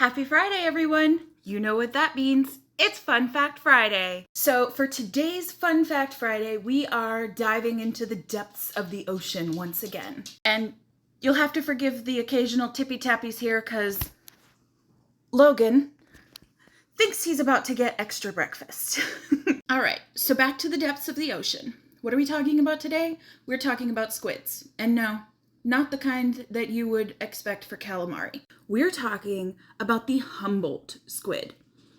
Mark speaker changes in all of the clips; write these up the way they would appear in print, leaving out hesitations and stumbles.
Speaker 1: Happy Friday, everyone! You know what that means. It's Fun Fact Friday. So for today's Fun Fact Friday, we are diving into the depths of the ocean once again. And you'll have to forgive the occasional tippy-tappies here because Logan thinks he's about to get extra breakfast. All right, so back to the depths of the ocean. What are we talking about today? We're talking about squids. And no, not the kind that you would expect for calamari. We're talking about the Humboldt squid.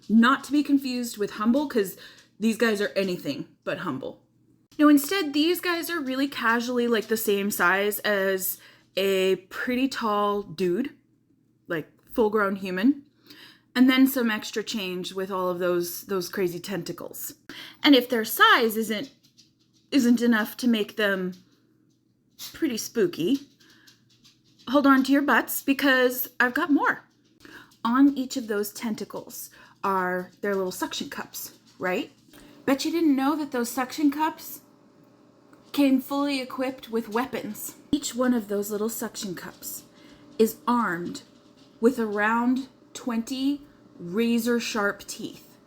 Speaker 1: Not to be confused with humble, because these guys are anything but humble. No, instead, these guys are really casually like the same size as a pretty tall dude, like full-grown human, and then some extra change with all of those crazy tentacles. And if their size isn't enough to make them pretty spooky, hold on to your butts because I've got more. On each of those tentacles are their little suction cups, right? Bet you didn't know that those suction cups came fully equipped with weapons. Each one of those little suction cups is armed with around 20 razor sharp teeth.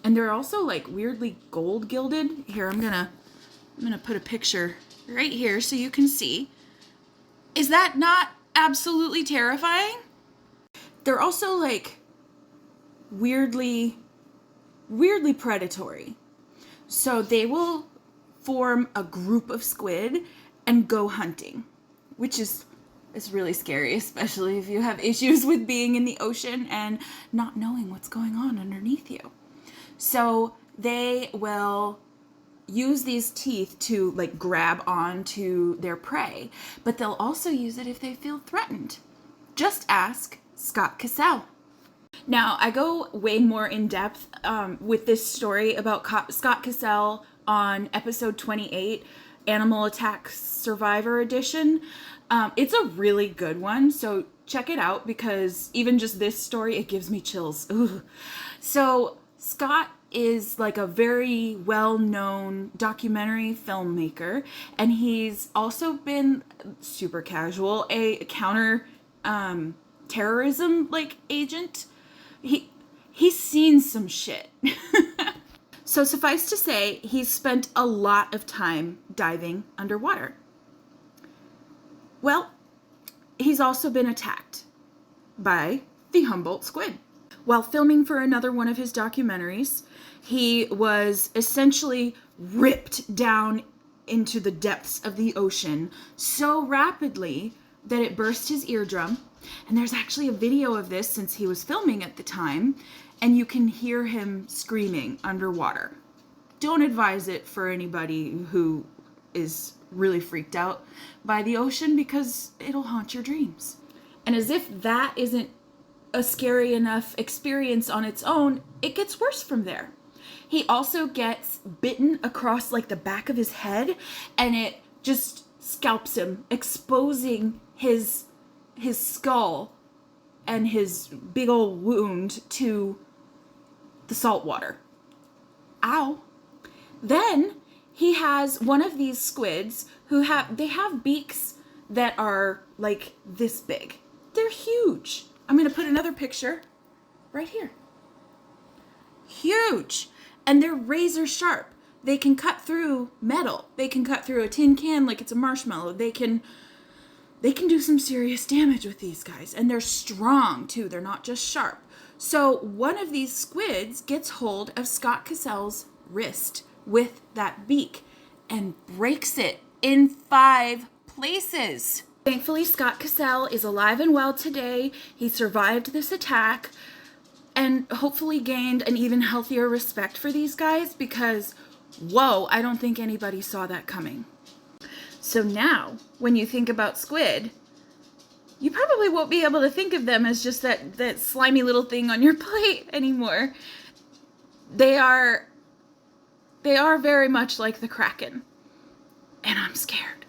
Speaker 1: And they're also like weirdly gold gilded. Here, I'm gonna put a picture right here so you can see. Is that not absolutely terrifying? They're also like weirdly predatory. So they will form a group of squid and go hunting, which is really scary, especially if you have issues with being in the ocean and not knowing what's going on underneath you. So they will use these teeth to like grab onto their prey, but they'll also use it if they feel threatened. Just ask Scott Cassell. Now, I go way more in depth with this story about Scott Cassell on episode 28, Animal Attacks Survivor Edition. It's a really good one, so check it out because even just this story, it gives me chills. Ooh. So Scott is like a very well-known documentary filmmaker, and he's also been super casual, a counter terrorism like agent. He's seen some shit. So suffice to say, he's spent a lot of time diving underwater. Well, he's also been attacked by the Humboldt squid. While filming for another one of his documentaries, he was essentially ripped down into the depths of the ocean so rapidly that it burst his eardrum. And there's actually a video of this since he was filming at the time, and you can hear him screaming underwater. Don't advise it for anybody who is really freaked out by the ocean because it'll haunt your dreams. And as if that isn't a scary enough experience on its own, it gets worse from there. He also gets bitten across like the back of his head, and it just scalps him, exposing his skull and his big old wound to the salt water. Ow. Then he has one of these squids who have beaks that are like this big. They're huge. I'm going to put another picture right here. Huge. And they're razor sharp. They can cut through metal. They can cut through a tin can like it's a marshmallow. They can do some serious damage with these guys. And they're strong too. They're not just sharp. So one of these squids gets hold of Scott Cassell's wrist with that beak and breaks it in 5 places. Thankfully, Scott Cassell is alive and well today. He survived this attack and hopefully gained an even healthier respect for these guys because, whoa, I don't think anybody saw that coming. So now, when you think about squid, you probably won't be able to think of them as just that slimy little thing on your plate anymore. They are very much like the Kraken, and I'm scared.